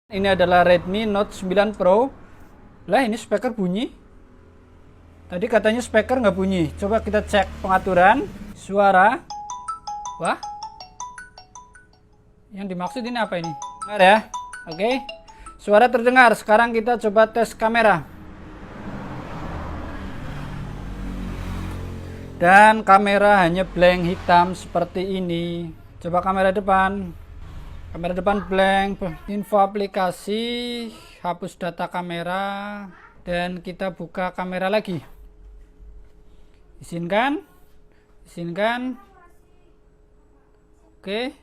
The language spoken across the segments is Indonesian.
Ini adalah Redmi Note 9 Pro. Lah, ini speaker bunyi. Tadi katanya speaker nggak bunyi. Coba kita cek pengaturan suara. Wah, yang dimaksud ini apa ini? Dengar ya. Oke, suara terdengar. Sekarang kita coba tes kamera. Dan kamera hanya blank hitam seperti ini. Coba kamera depan. Kamera depan blank, info aplikasi, hapus data kamera, dan kita buka kamera lagi. Izinkan. Oke.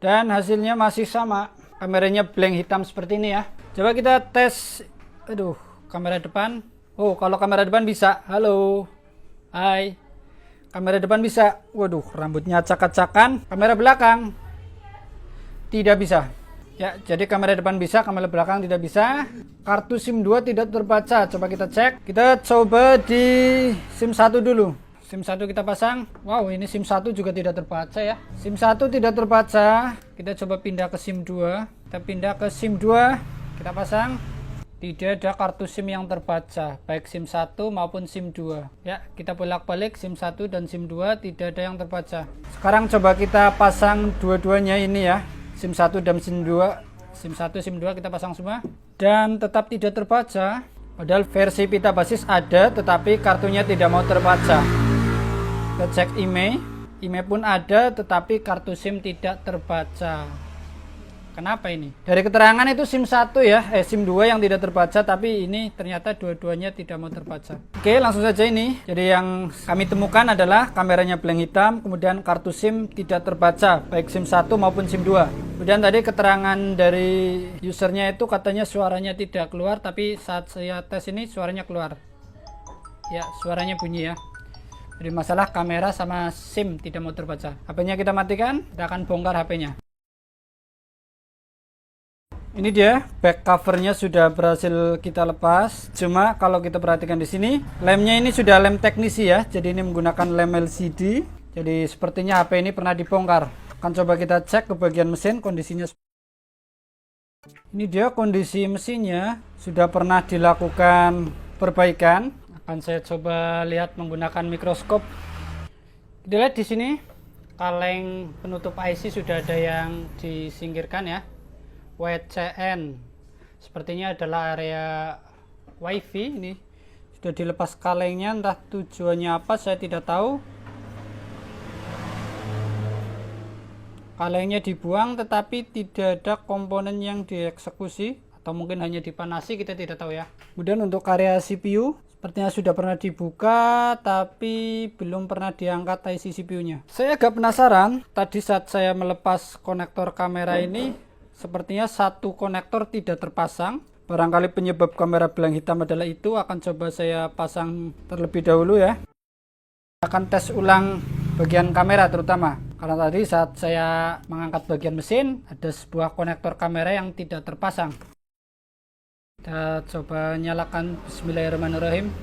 Dan hasilnya masih sama. Kameranya blank hitam seperti ini ya. Coba kita tes. Aduh, kamera depan. Oh, kalau kamera depan bisa. Halo. Hai. Kamera depan bisa. Waduh, rambutnya acak-acakan. Kamera belakang tidak bisa. Ya, jadi kamera depan bisa, kamera belakang tidak bisa. Kartu SIM 2 tidak terbaca. Coba kita cek. Kita coba di SIM 1 dulu. SIM 1 kita pasang. Wow, ini SIM 1 juga tidak terbaca ya. SIM 1 tidak terbaca. Kita coba pindah ke SIM 2. Kita pindah ke SIM 2. Kita pasang. Tidak ada kartu SIM yang terbaca, baik SIM 1 maupun SIM 2. Ya, kita bolak-balik SIM 1 dan SIM 2 tidak ada yang terbaca. Sekarang coba kita pasang dua-duanya ini ya. SIM 1 dan SIM 2. SIM 1, SIM 2 kita pasang semua. Dan tetap tidak terbaca. Padahal versi pita basis ada, tetapi kartunya tidak mau terbaca. Kita cek IMEI. IMEI pun ada, tetapi kartu SIM tidak terbaca. Kenapa ini? Dari keterangan itu SIM 1 ya, SIM 2 yang tidak terbaca, tapi ini ternyata dua-duanya tidak mau terbaca. Oke, langsung saja ini. Jadi yang kami temukan adalah kameranya blank hitam, kemudian kartu SIM tidak terbaca, baik SIM 1 maupun SIM 2. Kemudian tadi keterangan dari usernya itu katanya suaranya tidak keluar, tapi saat saya tes ini suaranya keluar. Ya, suaranya bunyi ya. Jadi masalah kamera sama SIM tidak mau terbaca. HP-nya kita matikan, kita akan bongkar HP-nya. Ini dia, back covernya sudah berhasil kita lepas. Cuma kalau kita perhatikan di sini, lemnya ini sudah lem teknisi ya. Jadi ini menggunakan lem LCD. Jadi sepertinya HP ini pernah dibongkar. Akan coba kita cek ke bagian mesin kondisinya. Ini dia kondisi mesinnya, sudah pernah dilakukan perbaikan. Akan saya coba lihat menggunakan mikroskop. Kita lihat di sini, kaleng penutup IC sudah ada yang disingkirkan ya. WCN sepertinya adalah area WiFi. Ini sudah dilepas kalengnya, entah tujuannya apa saya tidak tahu. Kalengnya dibuang tetapi tidak ada komponen yang dieksekusi, atau mungkin hanya dipanasi, kita tidak tahu ya. Kemudian untuk area CPU sepertinya sudah pernah dibuka tapi belum pernah diangkat IC CPU nya. Saya agak penasaran, tadi saat saya melepas konektor kamera ini sepertinya satu konektor tidak terpasang. Barangkali penyebab kamera blank hitam adalah itu. Akan coba saya pasang terlebih dahulu ya. Akan tes ulang bagian kamera terutama, karena tadi saat saya mengangkat bagian mesin ada sebuah konektor kamera yang tidak terpasang. Kita coba nyalakan. Bismillahirrahmanirrahim.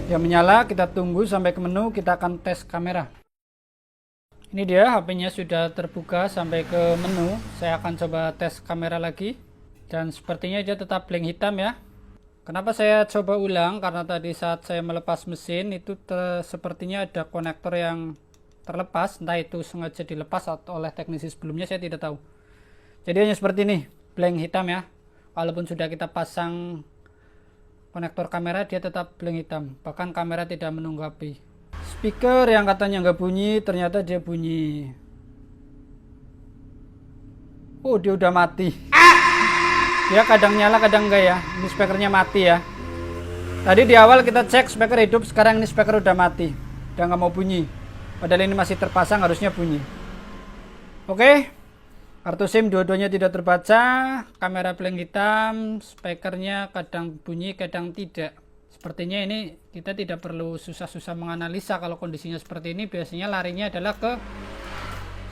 Dia menyala, kita tunggu sampai ke menu. Kita akan tes kamera. Ini dia, HP-nya sudah terbuka sampai ke menu. Saya akan coba tes kamera lagi. Dan sepertinya dia tetap blank hitam ya. Kenapa saya coba ulang? Karena tadi saat saya melepas mesin itu sepertinya ada konektor yang terlepas. Entah itu sengaja dilepas atau oleh teknisi sebelumnya, saya tidak tahu. Jadi hanya seperti ini, blank hitam ya. Walaupun sudah kita pasang konektor kamera, dia tetap blank hitam. Bahkan kamera tidak menanggapi. Speaker yang katanya nggak bunyi, ternyata dia bunyi. Oh, dia udah mati. Dia kadang nyala, kadang enggak ya. Ini speakernya mati ya. Tadi di awal kita cek speaker hidup, sekarang ini speaker udah mati. Udah nggak mau bunyi. Padahal ini masih terpasang, harusnya bunyi. Oke. Kartu SIM dua-duanya tidak terbaca. Kamera blank hitam. Speakernya kadang bunyi, kadang tidak. Sepertinya ini kita tidak perlu susah-susah menganalisa. Kalau kondisinya seperti ini biasanya larinya adalah ke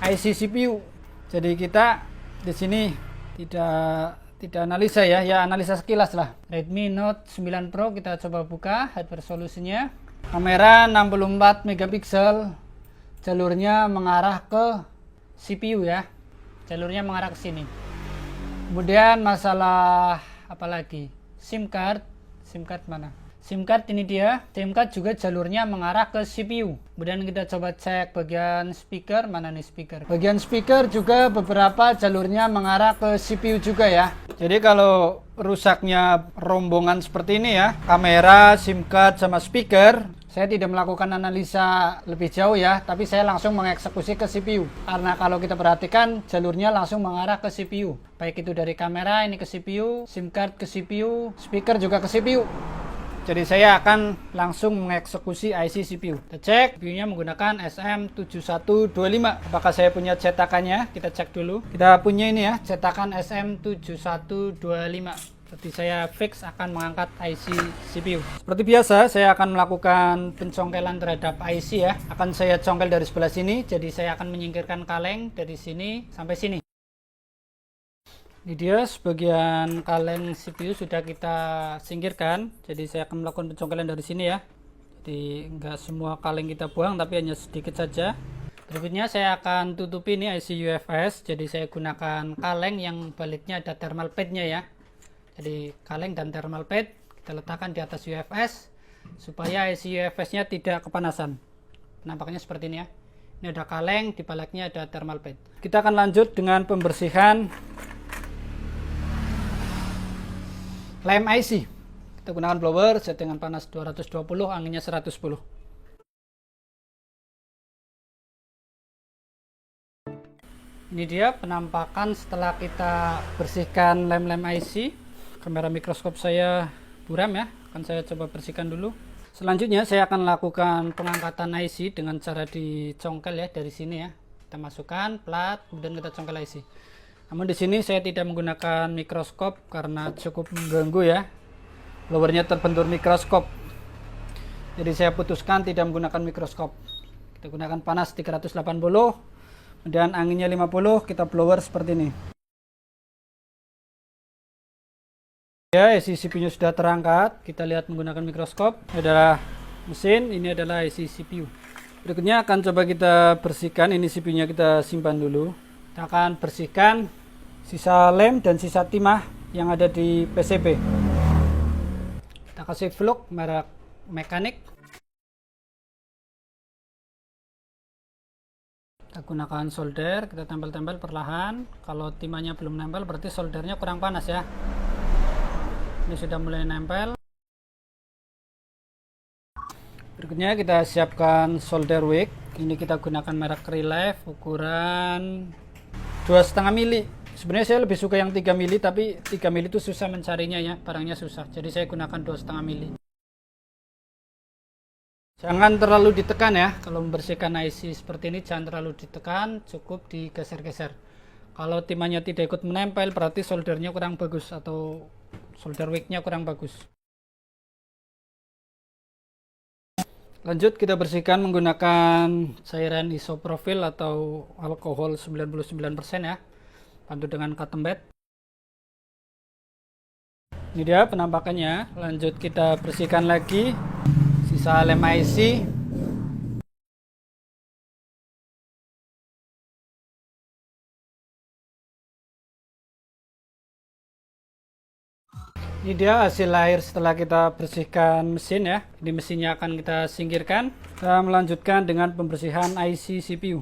IC CPU. Jadi kita di sini tidak analisa ya, analisa sekilas lah. Redmi Note 9 Pro kita coba buka high resolusinya. Kamera 64 megapiksel. Jalurnya mengarah ke CPU ya. jalurnya mengarah ke sini. Kemudian masalah apa lagi? SIM card mana? SIM card ini dia. SIM card juga jalurnya mengarah ke CPU. Kemudian kita coba cek bagian speaker, mana nih speaker? Bagian speaker juga beberapa jalurnya mengarah ke CPU juga ya. Jadi kalau rusaknya rombongan seperti ini ya, kamera, SIM card sama speaker, saya tidak melakukan analisa lebih jauh ya, tapi saya langsung mengeksekusi ke CPU. Karena kalau kita perhatikan jalurnya langsung mengarah ke CPU. Baik itu dari kamera ini ke CPU, SIM card ke CPU, speaker juga ke CPU. Jadi saya akan langsung mengeksekusi IC CPU. Kita cek, CPU-nya menggunakan SM7125. Apakah saya punya cetakannya? Kita cek dulu. Kita punya ini ya, cetakan SM7125. Berarti saya fix akan mengangkat IC CPU. Seperti biasa, saya akan melakukan pencongkelan terhadap IC ya. Akan saya congkel dari sebelah sini, jadi saya akan menyingkirkan kaleng dari sini sampai sini. Ini dia sebagian kaleng CPU sudah kita singkirkan, jadi saya akan melakukan pencongkelan dari sini ya. Jadi enggak semua kaleng kita buang, tapi hanya sedikit saja. Berikutnya saya akan tutupi ini IC UFS, jadi saya gunakan kaleng yang baliknya ada thermal pad-nya ya. Jadi kaleng dan thermal pad kita letakkan di atas UFS supaya IC UFS-nya tidak kepanasan. Nampaknya seperti ini ya. Ini ada kaleng, di baliknya ada thermal pad. Kita akan lanjut dengan pembersihan lem IC. Kita gunakan blower, settingan panas 220, anginnya 110. Ini dia penampakan setelah kita bersihkan lem-lem IC. Kamera mikroskop saya buram ya, akan saya coba bersihkan dulu. Selanjutnya saya akan lakukan pengangkatan IC dengan cara dicongkel ya dari sini ya. Kita masukkan plat, kemudian kita congkel IC. Namun di sini saya tidak menggunakan mikroskop karena cukup mengganggu ya. Blowernya terbentur mikroskop. Jadi saya putuskan tidak menggunakan mikroskop. Kita gunakan panas 380, kemudian anginnya 50, kita blower seperti ini. Ya, IC CPU-nya sudah terangkat. Kita lihat menggunakan mikroskop. Ini adalah mesin, ini adalah IC CPU. Berikutnya akan coba kita bersihkan. Ini CPU-nya kita simpan dulu. Kita akan bersihkan sisa lem dan sisa timah yang ada di PCB. Kita kasih flux merek mekanik. Kita gunakan solder, kita tempel-tempel perlahan. Kalau timahnya belum nempel berarti soldernya kurang panas ya. Ini sudah mulai nempel. Berikutnya kita siapkan solder wick. Ini kita gunakan merek Relive ukuran 2,5 mili. Sebenarnya saya lebih suka yang 3 mili, tapi 3 mili itu susah mencarinya ya, barangnya susah. Jadi saya gunakan 2,5 mili. Jangan terlalu ditekan ya, kalau membersihkan IC seperti ini jangan terlalu ditekan, cukup digeser-geser. Kalau timahnya tidak ikut menempel berarti soldernya kurang bagus atau solder wicknya kurang bagus. Lanjut kita bersihkan menggunakan cairan isopropil atau alkohol 99% ya. Bantu dengan cotton bed. Ini dia penampakannya. Lanjut kita bersihkan lagi sisa lem IC. Ini dia hasil akhir setelah kita bersihkan mesin ya. Ini mesinnya akan kita singkirkan. Kita melanjutkan dengan pembersihan IC CPU.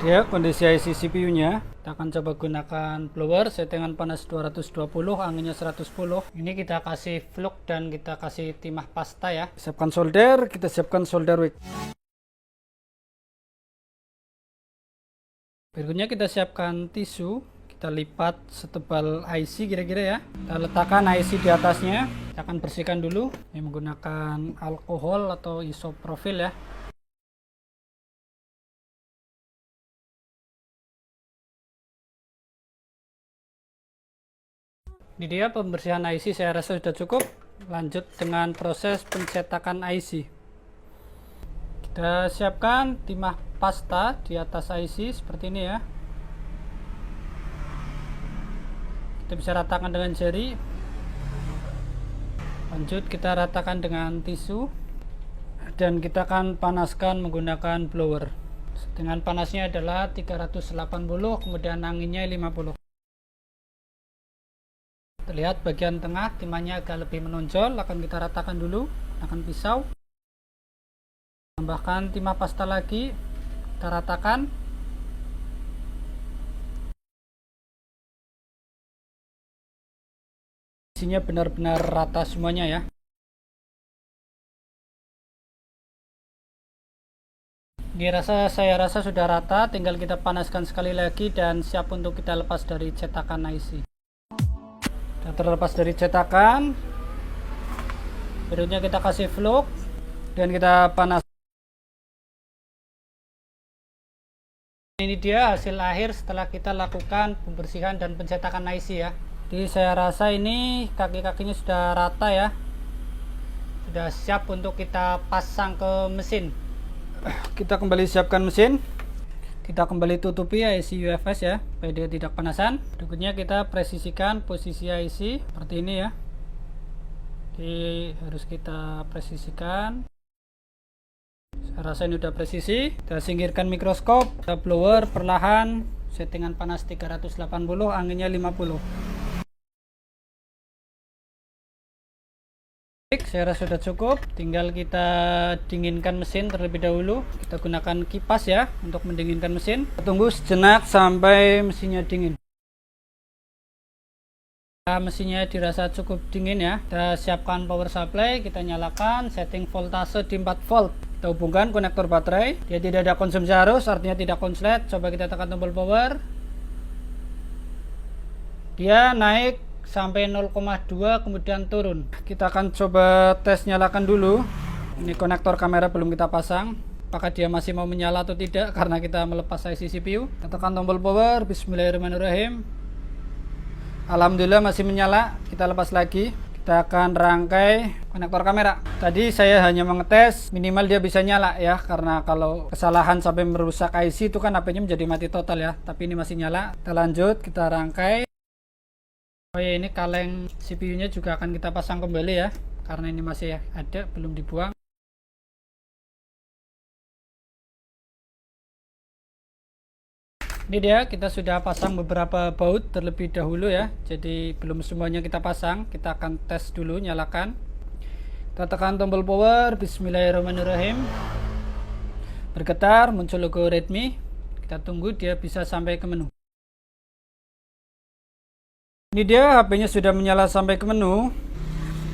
Dia kondisi IC CPU-nya. Kita akan coba gunakan blower settingan panas 220, anginnya 110. Ini kita kasih flux dan kita kasih timah pasta ya. Siapkan solder, kita siapkan solder wick. Berikutnya kita siapkan tisu. Kita lipat setebal IC kira-kira ya. Kita letakkan IC di atasnya. Kita akan bersihkan dulu. Ini menggunakan alkohol atau isopropil ya. Ini dia pembersihan IC, saya rasa sudah cukup. Lanjut dengan proses pencetakan IC. Kita siapkan timah pasta di atas IC seperti ini ya. Kita bisa ratakan dengan jari. Lanjut kita ratakan dengan tisu dan kita akan panaskan menggunakan blower. Settingan panasnya adalah 380, kemudian anginnya 50. Terlihat bagian tengah timahnya agak lebih menonjol, akan kita ratakan dulu menggunakan pisau. Tambahkan timah pasta lagi, kita ratakan. Isinya benar-benar rata semuanya ya. Saya rasa sudah rata, tinggal kita panaskan sekali lagi dan siap untuk kita lepas dari cetakan IC. Sudah terlepas dari cetakan, berikutnya kita kasih flux dan kita panas. Ini dia hasil akhir setelah kita lakukan pembersihan dan pencetakan IC ya. Jadi saya rasa ini kaki-kakinya sudah rata ya, sudah siap untuk kita pasang ke mesin. Kita kembali siapkan mesin, kita kembali tutupi IC UFS ya supaya dia tidak panasan. Berikutnya kita presisikan posisi IC seperti ini ya. Jadi harus kita presisikan. Saya rasa ini udah presisi. Kita singkirkan mikroskop, kita blower perlahan, settingan panas 380, anginnya 50. Saya rasa sudah cukup, tinggal kita dinginkan mesin terlebih dahulu. Kita gunakan kipas ya untuk mendinginkan mesin. Kita tunggu sejenak sampai mesinnya dingin. Mesinnya dirasa cukup dingin ya. Kita siapkan power supply, kita nyalakan, setting voltase di 4 volt. Kita hubungkan konektor baterai, dia tidak ada konsumsi arus, artinya tidak konslet. Coba kita tekan tombol power, dia naik sampai 0,2 kemudian turun. Kita akan coba tes nyalakan dulu. Ini konektor kamera belum kita pasang, apakah dia masih mau menyala atau tidak karena kita melepas IC CPU. Kita tekan tombol power, bismillahirrahmanirrahim. Alhamdulillah masih menyala. Kita lepas lagi, kita akan rangkai konektor kamera. Tadi saya hanya mengetes minimal dia bisa nyala ya, karena kalau kesalahan sampai merusak IC itu kan HP-nya menjadi mati total ya. Tapi ini masih nyala. Kita lanjut, kita rangkai. Oh ya, ini kaleng CPU-nya juga akan kita pasang kembali ya, karena ini masih ada, belum dibuang. Ini dia, kita sudah pasang beberapa baut terlebih dahulu ya, jadi belum semuanya kita pasang. Kita akan tes dulu, nyalakan. Kita tekan tombol power, bismillahirrahmanirrahim. Bergetar, muncul logo Redmi. Kita tunggu dia bisa sampai ke menu. Ini dia, HP-nya sudah menyala sampai ke menu.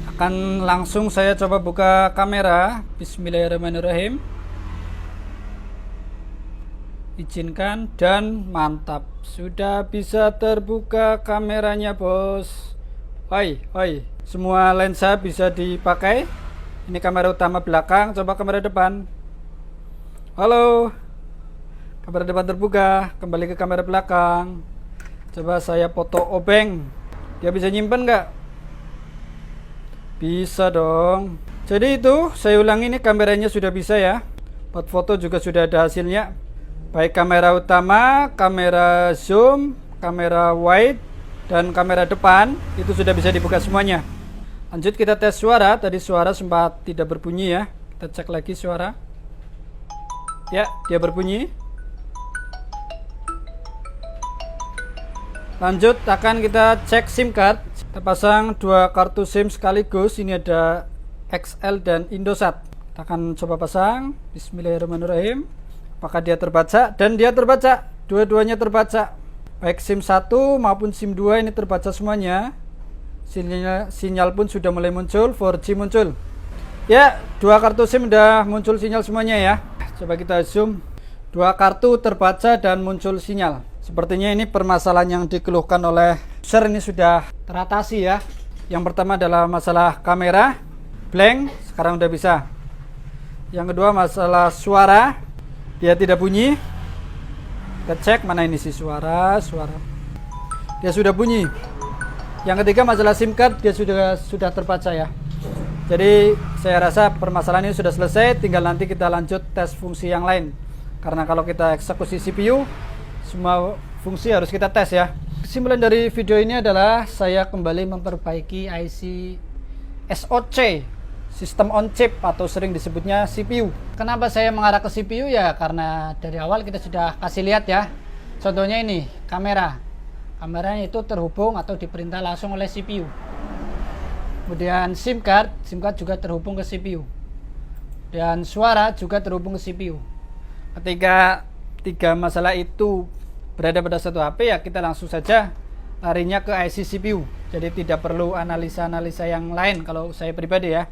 Akan langsung saya coba buka kamera. Bismillahirrahmanirrahim. Izinkan dan mantap. Sudah bisa terbuka kameranya, bos. Oi. Semua lensa bisa dipakai. Ini kamera utama belakang, coba kamera depan. Halo. Kamera depan terbuka, kembali ke kamera belakang. Coba saya foto obeng. Dia bisa nyimpen nggak? Bisa dong. Jadi itu, saya ulangi, ini kameranya sudah bisa ya. Buat foto juga sudah ada hasilnya. Baik kamera utama, kamera zoom, kamera wide, dan kamera depan. Itu sudah bisa dibuka semuanya. Lanjut kita tes suara. Tadi suara sempat tidak berbunyi ya. Kita cek lagi suara. Ya, dia berbunyi. Lanjut akan kita cek SIM card. Kita pasang dua kartu SIM sekaligus. Ini ada XL dan Indosat. Kita akan coba pasang. Bismillahirrahmanirrahim. Apakah dia terbaca? Dan dia terbaca. Dua-duanya terbaca. Baik SIM 1 maupun SIM 2 ini terbaca semuanya. Sinyal pun sudah mulai muncul. 4G muncul. Ya, dua kartu SIM sudah muncul sinyal semuanya ya. Coba kita zoom. Dua kartu terbaca dan muncul sinyal. Sepertinya ini permasalahan yang dikeluhkan oleh user ini sudah teratasi ya. Yang pertama adalah masalah kamera blank, sekarang udah bisa. Yang kedua masalah suara, dia tidak bunyi. Kita cek mana ini sih suara. Dia sudah bunyi. Yang ketiga masalah SIM card, dia sudah terbaca ya. Jadi saya rasa permasalahan ini sudah selesai, tinggal nanti kita lanjut tes fungsi yang lain. Karena kalau kita eksekusi CPU, semua fungsi harus kita tes ya. Kesimpulan dari video ini adalah saya kembali memperbaiki IC SoC sistem on chip atau sering disebutnya CPU. Kenapa saya mengarah ke CPU ya? Karena dari awal kita sudah kasih lihat ya. Contohnya ini, kamera. Kameranya itu terhubung atau diperintah langsung oleh CPU. Kemudian SIM card juga terhubung ke CPU. Dan suara juga terhubung ke CPU. Ketika tiga masalah itu berada pada satu HP ya kita langsung saja larinya ke IC CPU. Jadi tidak perlu analisa-analisa yang lain kalau saya pribadi ya.